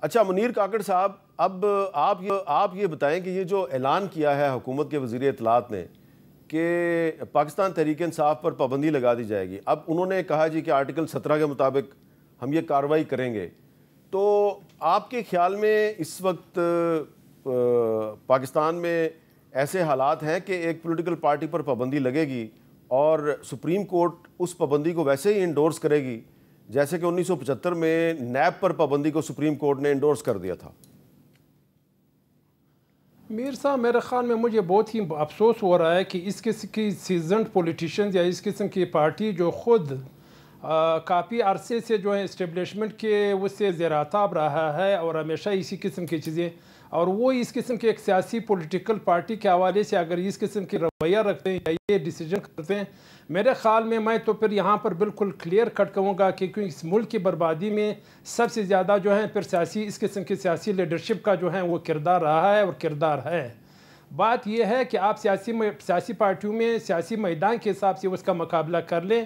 اچھا منیر کاکڑ صاحب، اب آپ یہ بتائیں کہ یہ جو اعلان کیا ہے حکومت کے وزیر اطلاعات نے کہ پاکستان تحریک انصاف پر پابندی لگا دی جائے گی، اب انہوں نے کہا جی کہ آرٹیکل 17 کے مطابق ہم یہ کارروائی کریں گے، تو آپ کے خیال میں اس وقت پاکستان میں ایسے حالات ہیں کہ ایک پولیٹیکل پارٹی پر پابندی لگے گی اور سپریم کورٹ اس پابندی کو ویسے ہی انڈورس کرے گی جیسے کہ 1975 میں نیب پر پابندی کو سپریم کورٹ نے انڈورس کر دیا تھا؟ میر صاحب، میرے خیال میں مجھے بہت ہی افسوس ہو رہا ہے کہ اس قسم کی سیزنڈ پولیٹیشنز یا اس قسم کی پارٹی جو خود کافی عرصے سے جو ہے اسٹیبلشمنٹ کے اس سے زیر آتاب رہا ہے اور ہمیشہ اسی قسم کی چیزیں، اور وہ اس قسم کے ایک سیاسی پولیٹیکل پارٹی کے حوالے سے اگر اس قسم کی رویہ رکھتے ہیں یا یہ ڈیسیجن کرتے ہیں، میرے خیال میں تو پھر یہاں پر بالکل کلیئر کٹ کہوں گا کہ کیونکہ اس ملک کی بربادی میں سب سے زیادہ جو ہے پھر اس قسم کی سیاسی لیڈرشپ کا جو ہے وہ کردار رہا ہے اور کردار ہے۔ بات یہ ہے کہ آپ سیاسی پارٹیوں میں سیاسی میدان کے حساب سے اس کا مقابلہ کر لیں۔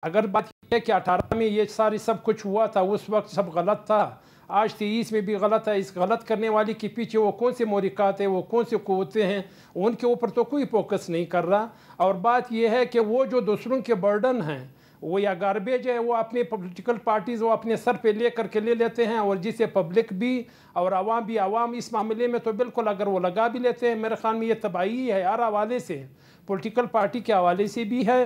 اگر بات یہ ہے کہ 18 میں یہ سب کچھ ہوا تھا، اس وقت سب غلط تھا، آج 23 میں بھی غلط ہے، اس غلط کرنے والی کے پیچھے وہ کون سے محرکات ہیں، وہ کون سے قوتیں ہیں، ان کے اوپر تو کوئی فوکس نہیں کر رہا۔ اور بات یہ ہے کہ وہ جو دوسروں کے برڈن ہیں وہ یا گاربیج ہے، وہ اپنے پولیٹیکل پارٹیز وہ اپنے سر پہ لے کر کے لے لیتے ہیں، اور جسے پبلک بھی اور عوام اس معاملے میں تو بالکل اگر وہ لگا بھی لیتے ہیں، میرے خیال میں یہ تباہی ہے ہر حوالے سے، پولیٹیکل پارٹی کے حوالے سے بھی ہے،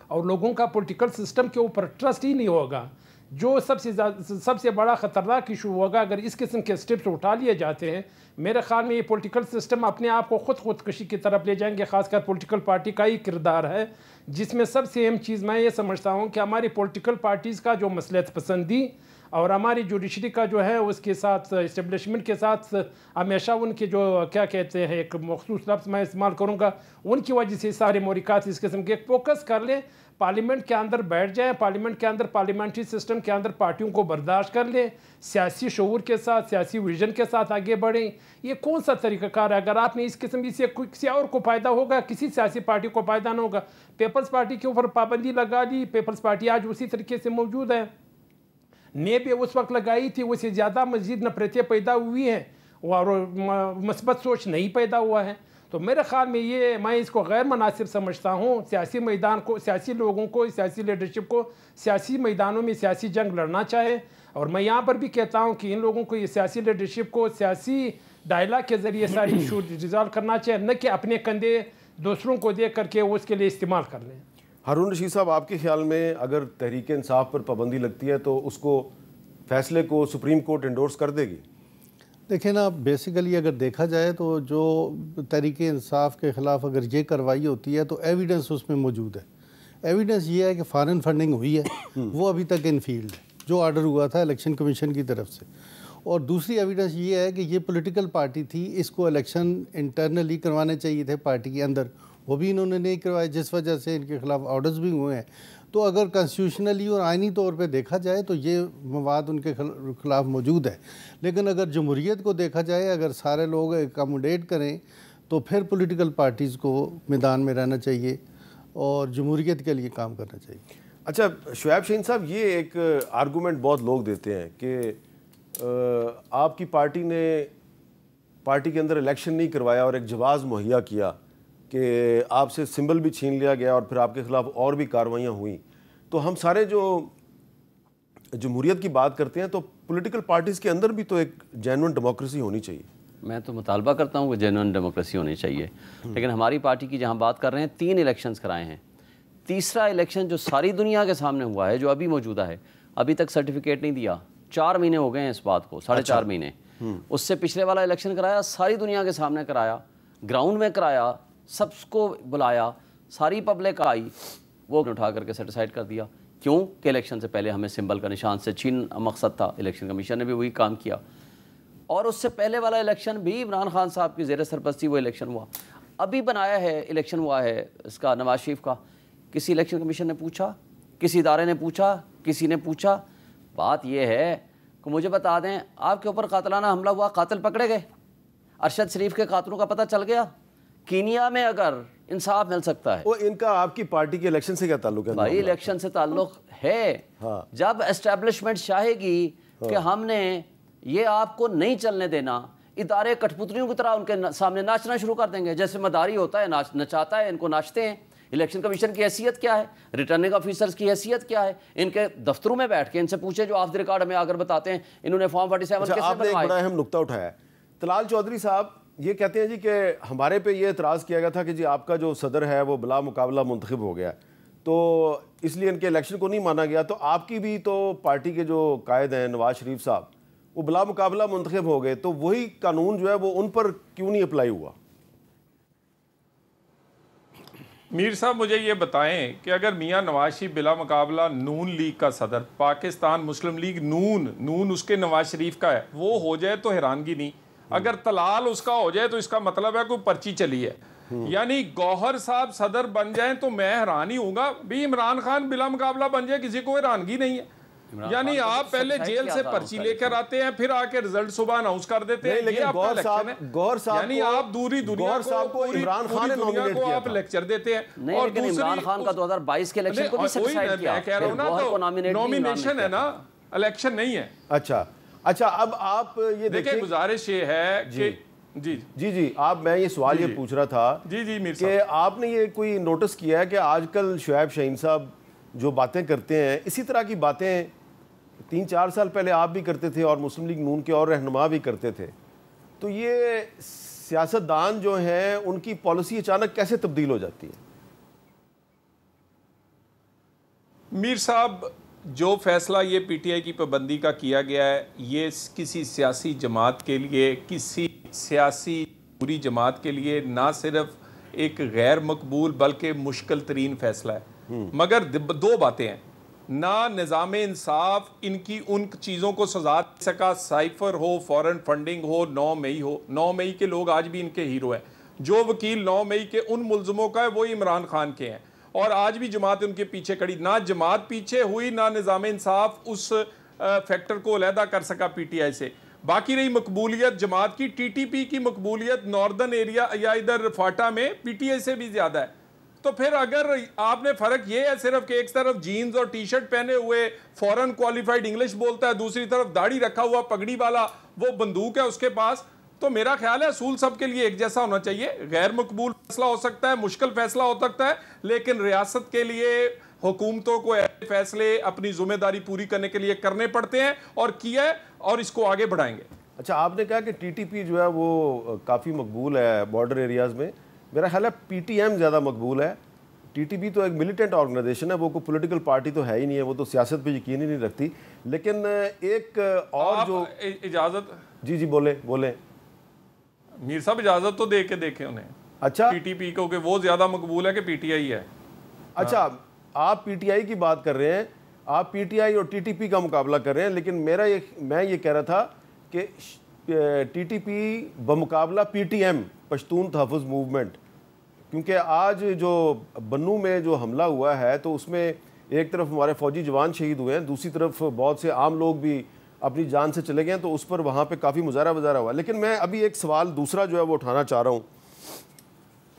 اور لوگوں کا پولیٹیکل سسٹم کے اوپر ٹرسٹ ہی نہیں ہوگا، جو سب سے بڑا خطرناک ایشو ہوگا اگر اس قسم کے سٹیپس اٹھا لیے جاتے ہیں۔ میرے خیال میں یہ پولیٹیکل سسٹم اپنے آپ کو خودکشی کی طرف لے جائیں گے، خاص کر پولیٹیکل پارٹی کا ہی کردار ہے، جس میں سب سے اہم چیز میں یہ سمجھتا ہوں کہ ہماری پولیٹیکل پارٹیز کا جو مصلحت پسندی اور ہماری جوڈیشری کا جو ہے اس کے ساتھ اسٹیبلشمنٹ کے ساتھ ہمیشہ ان کے جو کیا کہتے ہیں ایک مخصوص لفظ میں استعمال کروں گا، ان کی وجہ سے سارے محرکات اس قسم کے فوکس کر لیں، پارلیمنٹ کے اندر بیٹھ جائیں، پارلیمنٹ کے اندر پارلیمنٹری سسٹم کے اندر پارٹیوں کو برداشت کر لیں، سیاسی شعور کے ساتھ سیاسی ویژن کے ساتھ آگے بڑھیں۔ یہ کون سا طریقہ کار ہے؟ اگر آپ نے اس قسم سے کسی اور کو فائدہ ہوگا، کسی سیاسی پارٹی کو فائدہ نہ ہوگا۔ پیپلز پارٹی کے اوپر پابندی لگا دی، پیپلز پارٹی آج اسی طریقے سے موجود ہے، نے بھی اس وقت لگائی تھی، اس سے زیادہ مزید نفرتیں پیدا ہوئی ہیں اور مثبت سوچ نہیں پیدا ہوا ہے۔ تو میرے خیال میں میں اس کو غیر مناسب سمجھتا ہوں۔ سیاسی میدان کو، سیاسی لوگوں کو، سیاسی لیڈرشپ کو سیاسی میدانوں میں سیاسی جنگ لڑنا چاہے، اور میں یہاں پر بھی کہتا ہوں کہ ان لوگوں کو یہ سیاسی لیڈرشپ کو سیاسی ڈائلاگ کے ذریعے ساری ایشو ریزالو کرنا چاہے، نہ کہ اپنے کندھے دوسروں کو دے کر کے اس کے لیے استعمال کر لیں۔ ہارون رشید صاحب، آپ کے خیال میں اگر تحریک انصاف پر پابندی لگتی ہے تو اس کو فیصلے کو سپریم کورٹ انڈورس کر دے گی؟ دیکھیں نا، بیسیکلی اگر دیکھا جائے تو جو تحریک انصاف کے خلاف اگر یہ کارروائی ہوتی ہے تو ایویڈنس اس میں موجود ہے۔ ایویڈنس یہ ہے کہ فارن فنڈنگ ہوئی ہے، وہ ابھی تک انفیلڈ ہے، جو آرڈر ہوا تھا الیکشن کمیشن کی طرف سے۔ اور دوسری ایویڈنس یہ ہے کہ یہ پولیٹیکل پارٹی تھی، اس کو الیکشن انٹرنلی کروانے چاہیے تھے پارٹی کے اندر، وہ بھی انہوں نے نہیں کروائے، جس وجہ سے ان کے خلاف آرڈرز بھی ہوئے ہیں۔ تو اگر کنسٹیٹیوشنلی اور آئینی طور پہ دیکھا جائے تو یہ مواد ان کے خلاف موجود ہے، لیکن اگر جمہوریت کو دیکھا جائے، اگر سارے لوگ اکاموڈیٹ کریں تو پھر پولیٹیکل پارٹیز کو میدان میں رہنا چاہیے اور جمہوریت کے لیے کام کرنا چاہیے۔ اچھا شعیب شاہین صاحب، یہ ایک آرگومنٹ بہت لوگ دیتے ہیں کہ آپ کی پارٹی نے پارٹی کے اندر الیکشن نہیں کروایا اور ایک جواز مہیا کیا کہ آپ سے سمبل بھی چھین لیا گیا اور پھر آپ کے خلاف اور بھی کارروائیاں ہوئیں، تو ہم سارے جو جمہوریت کی بات کرتے ہیں تو پولیٹیکل پارٹیز کے اندر بھی تو ایک جینوئن ڈیموکریسی ہونی چاہیے۔ میں تو مطالبہ کرتا ہوں کہ جینوئن ڈیموکریسی ہونی چاہیے، لیکن ہماری پارٹی کی جہاں بات کر رہے ہیں 3 الیکشنز کرائے ہیں، تیسرا الیکشن جو ساری دنیا کے سامنے ہوا ہے، جو ابھی موجودہ ہے، ابھی تک سرٹیفکیٹ نہیں دیا، 4 مہینے ہو گئے ہیں اس بات کو، 4.5 مہینے۔ اس سے پچھلے والا الیکشن کرایا، ساری دنیا کے سامنے کرایا، گراؤنڈ میں کرایا، سب کو بلایا، ساری پبلک آئی، وہ اٹھا کر کے سیٹیسفائڈ کر دیا۔ کیوں کہ الیکشن سے پہلے ہمیں سمبل کا نشان سے چھین مقصد تھا، الیکشن کمیشن نے بھی وہی کام کیا۔ اور اس سے پہلے والا الیکشن بھی عمران خان صاحب کی زیر سرپرستی وہ الیکشن ہوا، ابھی بنایا ہے الیکشن ہوا ہے اس کا نواز شریف کا، کسی الیکشن کمیشن نے پوچھا، کسی ادارے نے پوچھا، کسی نے پوچھا؟ بات یہ ہے کہ مجھے بتا دیں، آپ کے اوپر قاتلانہ حملہ ہوا، قاتل پکڑے گئے؟ ارشد شریف کے قاتلوں کا پتہ چل گیا؟ کینیا میں اگر انصاف مل سکتا ہے، وہ ان کا آپ کی پارٹی کے الیکشن سے کیا تعلق ہے؟ بھائی الیکشن سے تعلق ہے، جب اسٹیبلشمنٹ چاہے گی کہ ہم نے یہ آپ کو نہیں چلنے دینا. ادارے کٹھ پتلیوں کی طرح ان کے سامنے ناچنا شروع کر دیں گے. جیسے مداری ہوتا ہے نچاتا ہے, ان کو ناچتے ہیں. الیکشن کمیشن کی حیثیت کیا ہے, ریٹرننگ آفیسرز کی حیثیت کیا ہے, ان کے دفتروں میں بیٹھ کے ان سے پوچھے جو آف دی ریکارڈ ہمیں آ کر بتاتے ہیں انہوں نے فارم 47 کیسے آپ نے ایک بنوائے. بڑا اہم نقطہ اٹھایا ہے. طلال چودھری صاحب یہ کہتے ہیں جی کہ ہمارے پہ یہ اعتراض کیا گیا تھا کہ جی آپ کا جو صدر ہے وہ بلا مقابلہ منتخب ہو گیا, تو اس لیے ان کے الیکشن کو نہیں مانا گیا. تو آپ کی بھی تو پارٹی کے جو قائد ہیں نواز شریف صاحب وہ بلا مقابلہ منتخب ہو گئے, تو وہی قانون جو ہے وہ ان پر کیوں نہیں اپلائی ہوا؟ میر صاحب مجھے یہ بتائیں کہ اگر میاں نواز شریف بلا مقابلہ نون لیگ کا صدر, پاکستان مسلم لیگ نون اس کے نواز شریف کا ہے, وہ ہو جائے تو حیرانگی نہیں. اگر طلال اس کا ہو جائے تو اس کا مطلب ہے کوئی پرچی چلی ہے. یعنی گوہر صاحب صدر بن جائیں تو میں حیران ہی ہوں گا. بھی عمران خان بلا مقابلہ بن جائے کسی کو حیرانگی نہیں ہے. یعنی آپ پہلے جیل سے پرچی لے کر آتے ہیں, پھر آ کے رزلٹ صبح اناؤنس کر دیتے ہیں. لیکن گوہر صاحب یعنی آپ دوری دنیا کو عمران خان نے نومینیٹ کیا آپ لیکچر دیتے ہیں. نہیں لیکن عمران خان کا 2022 کے الیکشن کو بھی سیٹسفائیڈ کیا. میں کہہ رہا ہوں نا تو نومینیشن ہے نا, الیکشن نہیں ہے. اچھا اب آپ یہ دیکھیں گزارش یہ ہے کہ جی آپ میں یہ سوال یہ پوچھ رہا تھا کہ آپ نے یہ کوئی نوٹس کیا ہے کہ آج کل شعیب شاہین صاحب جو باتیں کرتے ہیں اسی طرح کی باتیں 3-4 سال پہلے آپ بھی کرتے تھے اور مسلم لیگ نون کے اور رہنما بھی کرتے تھے, تو یہ سیاستدان جو ہیں ان کی پالیسی اچانک کیسے تبدیل ہو جاتی ہے؟ میر صاحب جو فیصلہ یہ پی ٹی آئی کی پابندی کا کیا گیا ہے یہ کسی سیاسی جماعت کے لیے, کسی سیاسی پوری جماعت کے لیے نہ صرف ایک غیر مقبول بلکہ مشکل ترین فیصلہ ہے. مگر دو باتیں ہیں, نہ نظام انصاف ان کی ان چیزوں کو سزا دے سکا, سائفر ہو, فورن فنڈنگ ہو, 9 مئی ہو. 9 مئی کے لوگ آج بھی ان کے ہیرو ہیں. جو وکیل 9 مئی کے ان ملزموں کا ہے وہی عمران خان کے ہیں, اور آج بھی جماعت ان کے پیچھے کھڑی. نہ جماعت پیچھے ہوئی, نہ نظام انصاف اس فیکٹر کو علیحدہ کر سکا پی ٹی آئی سے. باقی رہی مقبولیت جماعت کی, ٹی ٹی پی کی مقبولیت ناردرن ایریا یا ادھر فاٹا میں پی ٹی آئی سے بھی زیادہ ہے. تو پھر اگر آپ نے فرق یہ ہے صرف کہ ایک طرف جینز اور ٹی شرٹ پہنے ہوئے فورن کوالیفائڈ انگلش بولتا ہے, دوسری طرف داڑھی رکھا ہوا پگڑی والا وہ بندوق ہے اس کے پاس, تو میرا خیال ہے اصول سب کے لیے ایک جیسا ہونا چاہیے. غیر مقبول فیصلہ ہو سکتا ہے, مشکل فیصلہ ہو سکتا ہے, لیکن ریاست کے لیے حکومتوں کو ایسے فیصلے اپنی ذمہ داری پوری کرنے کے لیے کرنے پڑتے ہیں, اور کیا ہے, اور اس کو آگے بڑھائیں گے. اچھا آپ نے کہا کہ ٹی ٹی پی جو ہے وہ کافی مقبول ہے بارڈر ایریاز میں. میرا خیال ہے پی ٹی ایم زیادہ مقبول ہے. ٹی ٹی پی تو ایک ملیٹنٹ آرگنائزیشن ہے, وہ کوئی پولیٹیکل پارٹی تو ہے ہی نہیں ہے, وہ تو سیاست پہ یقین ہی نہیں رکھتی. لیکن ایک اور جو اجازت جی بولیں میر صاحب اجازت تو دے کے دیکھیں انہیں. اچھا پی ٹی پی کو کہ وہ زیادہ مقبول ہے کہ پی ٹی آئی ہے. اچھا آپ پی ٹی آئی کی بات کر رہے ہیں, آپ پی ٹی آئی اور ٹی ٹی پی کا مقابلہ کر رہے ہیں, لیکن میں یہ کہہ رہا تھا کہ ٹی ٹی پی بمقابلہ P T M Pashtun Tahaffuz movement, کیونکہ آج جو بنو میں جو حملہ ہوا ہے تو اس میں ایک طرف ہمارے فوجی جوان شہید ہوئے ہیں, دوسری طرف بہت سے عام لوگ بھی اپنی جان سے چلے گئے ہیں, تو اس پر وہاں پہ کافی مظاہرہ ہوا. لیکن میں ابھی ایک سوال دوسرا جو ہے وہ اٹھانا چاہ رہا ہوں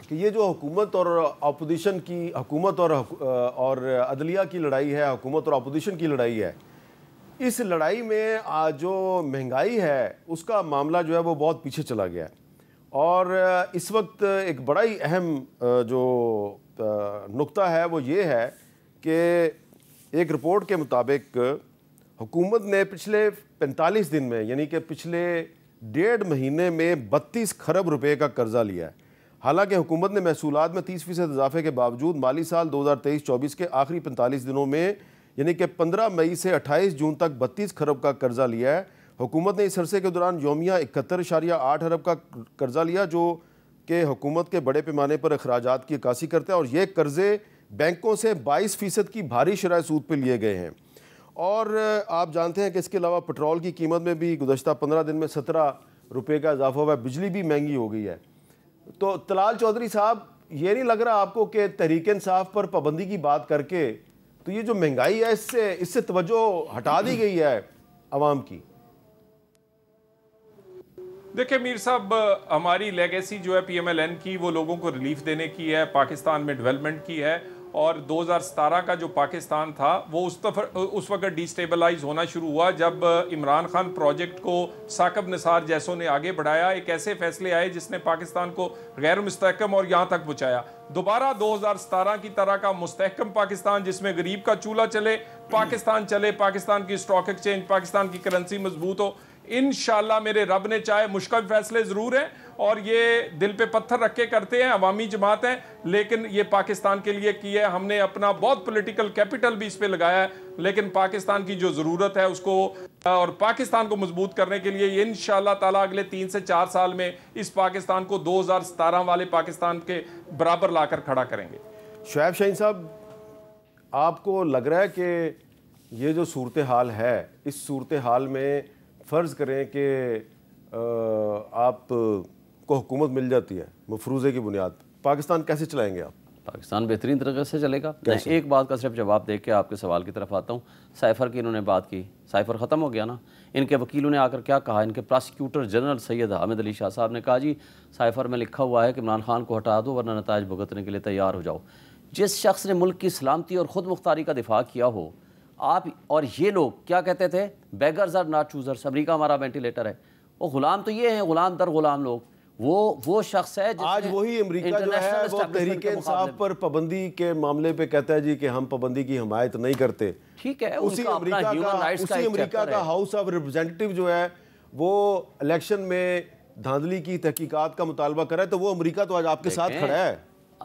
کہ یہ جو حکومت اور اپوزیشن کی, حکومت اور عدلیہ کی لڑائی ہے, حکومت اور اپوزیشن کی لڑائی ہے, اس لڑائی میں جو مہنگائی ہے اس کا معاملہ جو ہے وہ بہت پیچھے چلا گیا ہے. اور اس وقت ایک بڑا ہی اہم جو نقطہ ہے وہ یہ ہے کہ ایک رپورٹ کے مطابق حکومت نے پچھلے 45 دن میں, یعنی کہ پچھلے 1.5 مہینے میں 32 خرب روپے کا قرضہ لیا ہے. حالانکہ حکومت نے محصولات میں 30% اضافے کے باوجود مالی سال 2023-24 کے آخری 45 دنوں میں, یعنی کہ 15 مئی سے 28 جون تک 32 خرب کا قرضہ لیا ہے. حکومت نے اس عرصے کے دوران یومیہ 71.8 ارب کا قرضہ لیا, جو کہ حکومت کے بڑے پیمانے پر اخراجات کی عکاسی کرتا ہے, اور یہ قرضے بینکوں سے 22% کی بھاری شرح سود پہ لیے گئے ہیں. اور آپ جانتے ہیں کہ اس کے علاوہ پٹرول کی قیمت میں بھی گزشتہ 15 دن میں 17 روپے کا اضافہ ہوا ہے, بجلی بھی مہنگی ہو گئی ہے. تو طلال چودھری صاحب یہ نہیں لگ رہا آپ کو کہ تحریک انصاف پر پابندی کی بات کر کے تو یہ جو مہنگائی ہے اس سے توجہ ہٹا دی گئی ہے عوام کی؟ دیکھیں میر صاحب, ہماری لیگیسی جو ہے پی ایم ایل این کی وہ لوگوں کو ریلیف دینے کی ہے, پاکستان میں ڈیولپمنٹ کی ہے, اور 2017 کا جو پاکستان تھا وہ اس وقت ڈیسٹیبلائز ہونا شروع ہوا جب عمران خان پروجیکٹ کو ثاقب نثار جیسوں نے آگے بڑھایا، ایک ایسے فیصلے آئے جس نے پاکستان کو غیر مستحکم اور یہاں تک پہنچایا۔ دوبارہ 2017 کی طرح کا مستحکم پاکستان جس میں غریب کا چولہا چلے، پاکستان چلے، پاکستان کی سٹاک ایکسچینج، پاکستان کی کرنسی مضبوط ہو، انشاءاللہ میرے رب نے چاہے مشکل فیصلے ضرور ہیں اور یہ دل پہ پتھر رکھ کے کرتے ہیں، عوامی جماعت ہیں، لیکن یہ پاکستان کے لیے کی ہے۔ ہم نے اپنا بہت پولیٹیکل کیپٹل بھی اس پہ لگایا ہے، لیکن پاکستان کی جو ضرورت ہے اس کو اور پاکستان کو مضبوط کرنے کے لیے انشاءاللہ تعالیٰ اگلے 3 سے 4 سال میں اس پاکستان کو 2017 والے پاکستان کے برابر لا کر کھڑا کریں گے۔ شعیب شاہین صاحب، آپ کو لگ رہا ہے کہ یہ جو صورتحال ہے، اس صورتحال میں فرض کریں کہ آپ کو حکومت مل جاتی ہے مفروضے کی بنیاد، پاکستان کیسے چلائیں گے آپ؟ پاکستان بہترین طریقے سے چلے گا۔ میں ایک بات کا صرف جواب دے کے آپ کے سوال کی طرف آتا ہوں۔ سائفر کی انہوں نے بات کی، سائفر ختم ہو گیا نا۔ ان کے وکیلوں نے آ کر کیا کہا؟ ان کے پراسیکیوٹر جنرل سید حامد علی شاہ صاحب نے کہا جی سائفر میں لکھا ہوا ہے کہ عمران خان کو ہٹا دو ورنہ نتائج بھگتنے کے لیے تیار ہو جاؤ۔ جس شخص نے ملک کی سلامتی اور خود مختاری کا دفاع کیا ہو، آپ اور یہ لوگ کیا کہتے تھے؟ بیگرز آر ناٹ چوزرز، امریکہ ہمارا وینٹیلیٹر ہے۔ وہ غلام تو یہ ہیں، غلام در غلام لوگ۔ وہ شخص ہے آج وہی امریکہ جو ہے وہ تحریک انصاف پر پابندی کے معاملے پہ کہتا ہے جی کہ ہم پابندی کی حمایت نہیں کرتے۔ ٹھیک ہے، اسی امریکہ کا ہاؤس آف ریپرزینٹیٹو جو ہے وہ الیکشن میں دھاندلی کی تحقیقات کا مطالبہ کر رہا ہے، تو وہ امریکہ تو آج آپ کے ساتھ کھڑا ہے۔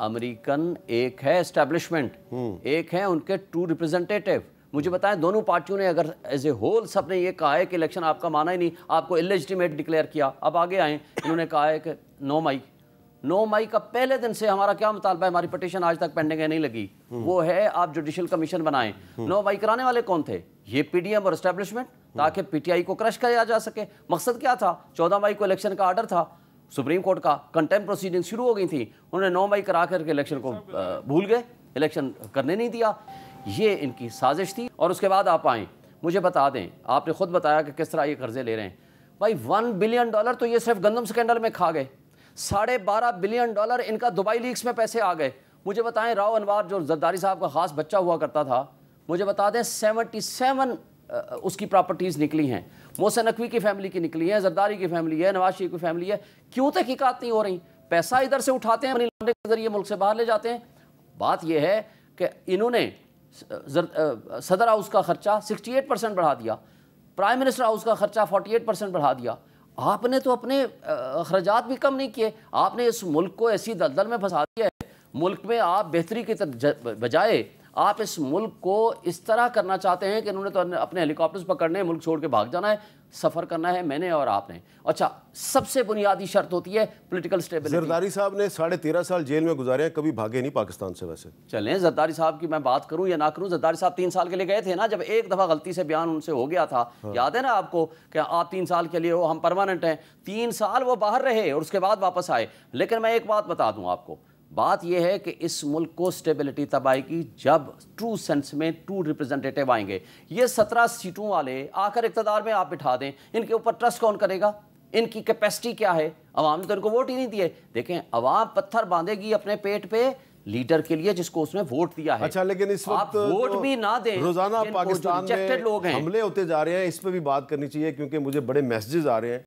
امریکن ایک ہے اسٹیبلشمنٹ، ایک ہے ان کے ٹرو ریپرزینٹیٹیو۔ مجھے بتائیں دونوں پارٹیوں نے اگر ایز اے ہول سب نے یہ کہا ہے کہ الیکشن آپ کا مانا ہی نہیں، آپ کو اللیجیٹیمیٹ ڈکلیئر کیا، اب آگے آئیں انہوں نے کہا ہے کہ 9 مئی کا پہلے دن سے ہمارا کیا مطالبہ ہے، ہماری پٹیشن آج تک پینڈنگ ہے، نہیں لگی، وہ ہے آپ جوڈیشل کمیشن بنائیں۔ 9 مئی کرانے والے کون تھے؟ یہ پی ڈی ایم اور اسٹیبلشمنٹ، تاکہ پی ٹی آئی کو کرش کیا جا سکے۔ مقصد کیا تھا؟ 14 مئی کو الیکشن کا آرڈر تھا سپریم کورٹ کا، کنٹمپٹ پروسیڈنگ شروع ہو گئی تھی، انہوں نے 9 مئی کرا کر کے الیکشن کو بھول گئے، الیکشن کرنے نہیں دیا۔ یہ ان کی سازش تھی۔ اور اس کے بعد آپ آئیں، مجھے بتا دیں، آپ نے خود بتایا کہ کس طرح یہ قرضے لے رہے ہیں۔ بھائی $1 بلین تو یہ صرف گندم سکینڈل میں کھا گئے، $12.5 بلین ان کا دبئی لیکس میں پیسے آ گئے۔ مجھے بتائیں راؤ انوار جو زرداری صاحب کا خاص بچہ ہوا کرتا تھا، مجھے بتا دیں 77 اس کی پراپرٹیز نکلی ہیں، محسن نقوی کی فیملی کی نکلی ہیں، زرداری کی فیملی ہے، نواز شریف کی فیملی ہے۔ کیوں تحقیقات نہیں ہو رہی؟ پیسہ ادھر سے اٹھاتے ہیں، منی لانڈرنگ کے ذریعے ملک سے باہر لے جاتے ہیں۔ بات یہ ہے کہ انہوں نے صدر ہاؤس کا خرچہ 68% بڑھا دیا، پرائم منسٹر ہاؤس کا خرچہ 48% بڑھا دیا۔ آپ نے تو اپنے اخراجات بھی کم نہیں کیے، آپ نے اس ملک کو ایسی دلدل میں پھنسا دیا ہے۔ ملک میں آپ بہتری کی بجائے آپ اس ملک کو اس طرح کرنا چاہتے ہیں کہ انہوں نے تو اپنے ہیلی کاپٹرز پکڑنے ہیں، ملک چھوڑ کے بھاگ جانا ہے، سفر کرنا ہے میں نے اور آپ نے۔ اچھا، سب سے بنیادی شرط ہوتی ہے پولیٹیکل اسٹیبلٹی۔ زرداری صاحب نے 13.5 سال جیل میں گزارے ہیں، کبھی بھاگے نہیں پاکستان سے۔ ویسے چلیں زرداری صاحب کی میں بات کروں یا نہ کروں، زرداری صاحب 3 سال کے لیے گئے تھے نا، جب ایک دفعہ غلطی سے بیان ان سے ہو گیا تھا، یاد ہے نا آپ کو کہ آپ 3 سال کے لیے ہو، ہم پرماننٹ ہیں۔ 3 سال وہ باہر رہے اور اس کے بعد واپس آئے۔ لیکن میں ایک بات بتا دوں آپ کو، بات یہ ہے کہ اس ملک کو سٹیبلٹی تب آئے گی جب ٹرو سینس میں ٹرو ریپرزینٹیٹیو آئیں گے۔ یہ 17 سیٹوں والے آ کر اقتدار میں آپ بٹھا دیں، ان کے اوپر ٹرسٹ کون کرے گا؟ ان کی کیپیسٹی کیا ہے؟ عوام نے تو ان کو ووٹ ہی نہیں دیے۔ دیکھیں عوام پتھر باندھے گی اپنے پیٹ پہ لیڈر کے لیے جس کو اس نے ووٹ دیا ہے۔ اچھا، لیکن اس وقت ووٹ بھی نہ دیں، روزانہ پاکستان میں حملے ہوتے جا رہے ہیں، اس پہ بھی بات کرنی چاہیے کیونکہ مجھے بڑے میسیجز آ رہے ہیں۔